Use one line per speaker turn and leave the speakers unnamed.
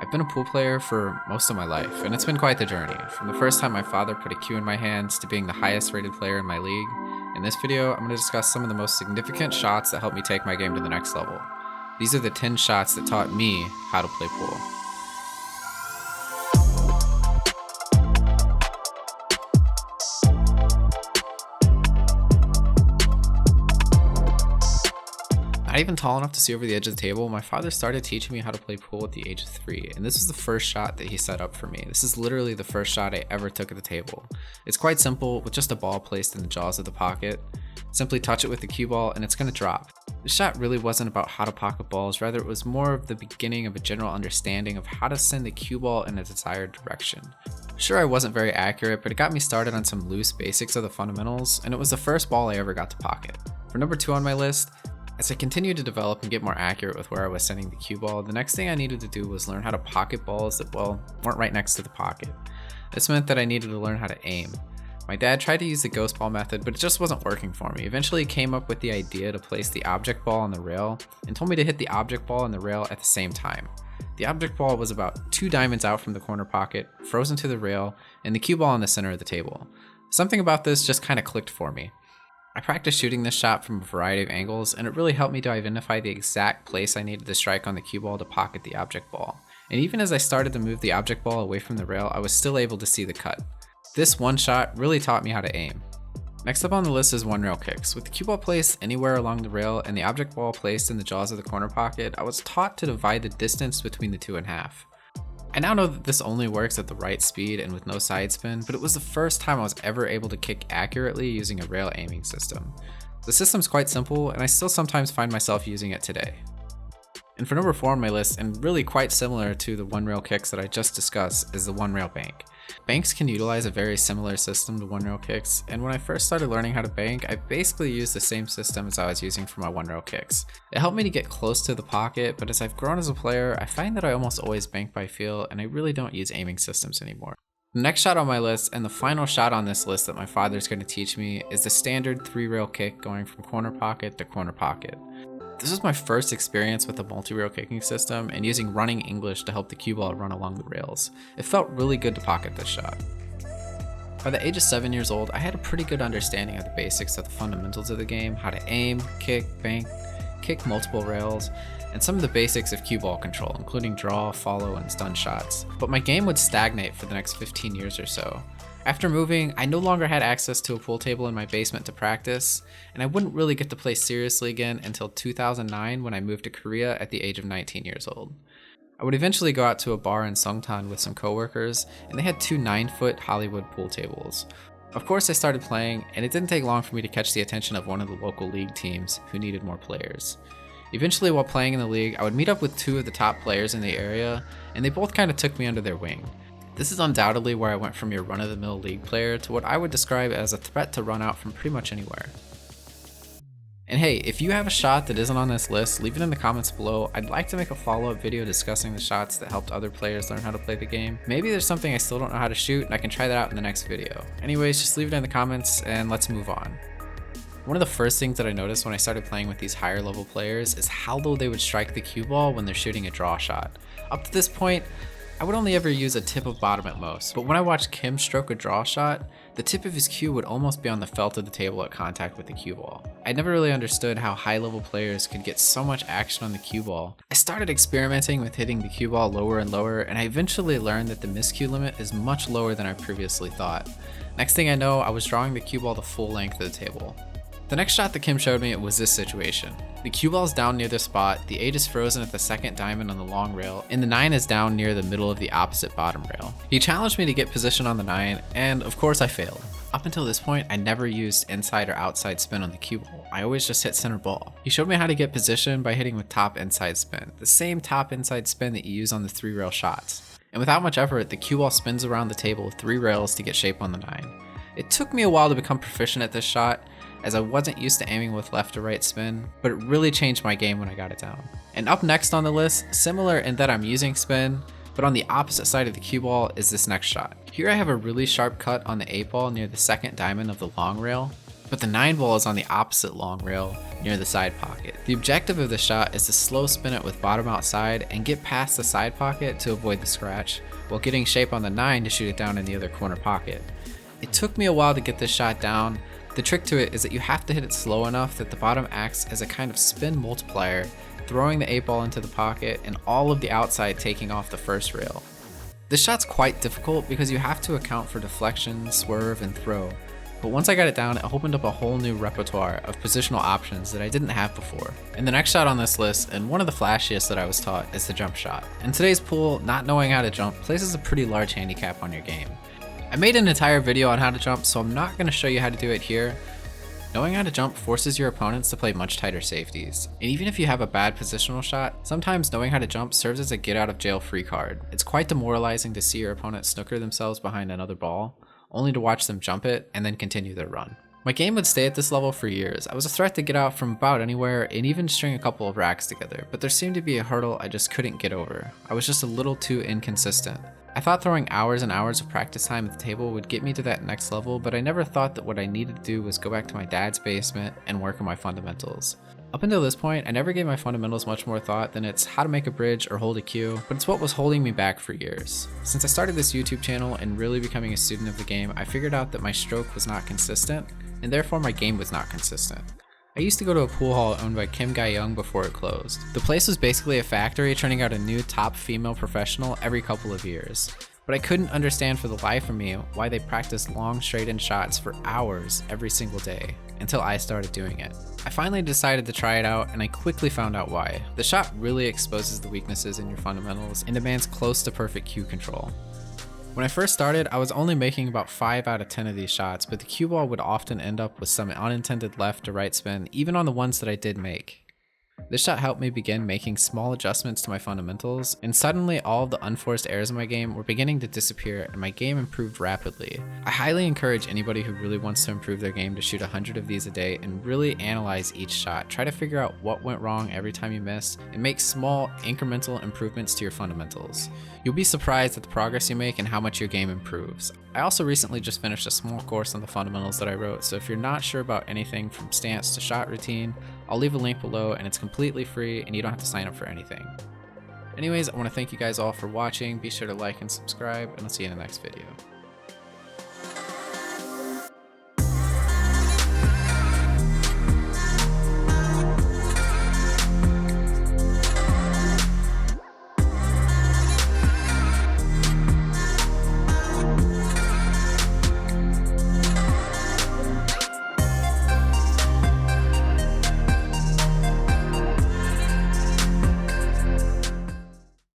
I've been a pool player for most of my life, and it's been quite the journey. From the first time my father put a cue in my hands to being the highest rated player in my league. In this video, I'm going to discuss some of the most significant shots that helped me take my game to the next level. These are the 10 shots that taught me how to play pool. Not even tall enough to see over the edge of the table, my father started teaching me how to play pool at the age of 3, and this was the first shot that he set up for me. This is literally the first shot I ever took at the table. It's quite simple, with just a ball placed in the jaws of the pocket. Simply touch it with the cue ball and it's going to drop. This shot really wasn't about how to pocket balls, rather it was more of the beginning of a general understanding of how to send the cue ball in a desired direction. Sure, I wasn't very accurate, but it got me started on some loose basics of the fundamentals, and it was the first ball I ever got to pocket. For number 2 on my list, as I continued to develop and get more accurate with where I was sending the cue ball, the next thing I needed to do was learn how to pocket balls that, well, weren't right next to the pocket. This meant that I needed to learn how to aim. My dad tried to use the ghost ball method, but it just wasn't working for me. Eventually he came up with the idea to place the object ball on the rail and told me to hit the object ball and the rail at the same time. The object ball was about 2 diamonds out from the corner pocket, frozen to the rail, and the cue ball in the center of the table. Something about this just kind of clicked for me. I practiced shooting this shot from a variety of angles, and it really helped me to identify the exact place I needed to strike on the cue ball to pocket the object ball. And even as I started to move the object ball away from the rail, I was still able to see the cut. This one shot really taught me how to aim. Next up on the list is one rail kicks. With the cue ball placed anywhere along the rail and the object ball placed in the jaws of the corner pocket, I was taught to divide the distance between the two in half. I now know that this only works at the right speed and with no side spin, but it was the first time I was ever able to kick accurately using a rail aiming system. The system's quite simple, and I still sometimes find myself using it today. And for number 4 on my list, and really quite similar to the one rail kicks that I just discussed, is the one rail bank. Banks can utilize a very similar system to one rail kicks, and when I first started learning how to bank, I basically used the same system as I was using for my one rail kicks. It helped me to get close to the pocket, but as I've grown as a player, I find that I almost always bank by feel, and I really don't use aiming systems anymore. The next shot on my list, and the final shot on this list that my father's going to teach me, is the standard 3 rail kick going from corner pocket to corner pocket. This was my first experience with a multi-rail kicking system and using running English to help the cue ball run along the rails. It felt really good to pocket this shot. By the age of 7 years old, I had a pretty good understanding of the basics of the fundamentals of the game, how to aim, kick, bank, kick multiple rails, and some of the basics of cue ball control, including draw, follow, and stun shots. But my game would stagnate for the next 15 years or so. After moving, I no longer had access to a pool table in my basement to practice, and I wouldn't really get to play seriously again until 2009 when I moved to Korea at the age of 19 years old. I would eventually go out to a bar in Songtan with some coworkers, and they had 2 9-foot Hollywood pool tables. Of course I started playing, and it didn't take long for me to catch the attention of one of the local league teams who needed more players. Eventually, while playing in the league, I would meet up with 2 of the top players in the area, and they both kind of took me under their wing. This is undoubtedly where I went from your run-of-the-mill league player to what I would describe as a threat to run out from pretty much anywhere. And hey, if you have a shot that isn't on this list, leave it in the comments below. I'd like to make a follow-up video discussing the shots that helped other players learn how to play the game. Maybe there's something I still don't know how to shoot and I can try that out in the next video. Anyways, just leave it in the comments and let's move on. One of the first things that I noticed when I started playing with these higher level players is how low they would strike the cue ball when they're shooting a draw shot. Up to this point, I would only ever use a tip of bottom at most, but when I watched Kim stroke a draw shot, the tip of his cue would almost be on the felt of the table at contact with the cue ball. I never really understood how high level players could get so much action on the cue ball. I started experimenting with hitting the cue ball lower and lower, and I eventually learned that the miscue limit is much lower than I previously thought. Next thing I know, I was drawing the cue ball the full length of the table. The next shot that Kim showed me was this situation. The cue ball is down near the spot, the 8 is frozen at the second diamond on the long rail, and the 9 is down near the middle of the opposite bottom rail. He challenged me to get position on the 9, and of course I failed. Up until this point, I never used inside or outside spin on the cue ball. I always just hit center ball. He showed me how to get position by hitting with top inside spin, the same top inside spin that you use on the 3 rail shots. And without much effort, the cue ball spins around the table with 3 rails to get shape on the 9. It took me a while to become proficient at this shot, as I wasn't used to aiming with left to right spin, but it really changed my game when I got it down. And up next on the list, similar in that I'm using spin, but on the opposite side of the cue ball is this next shot. Here I have a really sharp cut on the 8 ball near the second diamond of the long rail. but the 9 ball is on the opposite long rail near the side pocket. The objective of the shot is to slow spin it with bottom outside and get past the side pocket to avoid the scratch, while getting shape on the 9 to shoot it down in the other corner pocket. It took me a while to get this shot down. The trick to it is that you have to hit it slow enough that the bottom acts as a kind of spin multiplier, throwing the 8 ball into the pocket and all of the outside taking off the first rail. This shot's quite difficult because you have to account for deflection, swerve, and throw. But once I got it down, it opened up a whole new repertoire of positional options that I didn't have before. And the next shot on this list, and one of the flashiest that I was taught, is the jump shot. In today's pool, not knowing how to jump places a pretty large handicap on your game. I made an entire video on how to jump, so I'm not going to show you how to do it here. Knowing how to jump forces your opponents to play much tighter safeties. And even if you have a bad positional shot, sometimes knowing how to jump serves as a get out of jail free card. It's quite demoralizing to see your opponent snooker themselves behind another ball, only to watch them jump it and then continue their run. My game would stay at this level for years. I was a threat to get out from about anywhere and even string a couple of racks together, but there seemed to be a hurdle I just couldn't get over. I was just a little too inconsistent. I thought throwing hours and hours of practice time at the table would get me to that next level, but I never thought that what I needed to do was go back to my dad's basement and work on my fundamentals. Up until this point, I never gave my fundamentals much more thought than it's how to make a bridge or hold a cue, but it's what was holding me back for years. Since I started this YouTube channel and really becoming a student of the game, I figured out that my stroke was not consistent, and therefore my game was not consistent. I used to go to a pool hall owned by Kim Ga-young before it closed. The place was basically a factory churning out a new top female professional every couple of years. But I couldn't understand for the life of me why they practiced long straight-in shots for hours every single day, until I started doing it. I finally decided to try it out, and I quickly found out why. The shot really exposes the weaknesses in your fundamentals and demands close to perfect cue control. When I first started, I was only making about 5 out of 10 of these shots, but the cue ball would often end up with some unintended left to right spin, even on the ones that I did make. This shot helped me begin making small adjustments to my fundamentals, and suddenly all of the unforced errors in my game were beginning to disappear and my game improved rapidly. I highly encourage anybody who really wants to improve their game to shoot 100 of these a day and really analyze each shot. Try to figure out what went wrong every time you miss, and make small incremental improvements to your fundamentals. You'll be surprised at the progress you make and how much your game improves. I also recently just finished a small course on the fundamentals that I wrote, so if you're not sure about anything from stance to shot routine, I'll leave a link below and it's completely free and you don't have to sign up for anything. Anyways, I want to thank you guys all for watching. Be sure to like and subscribe, and I'll see you in the next video.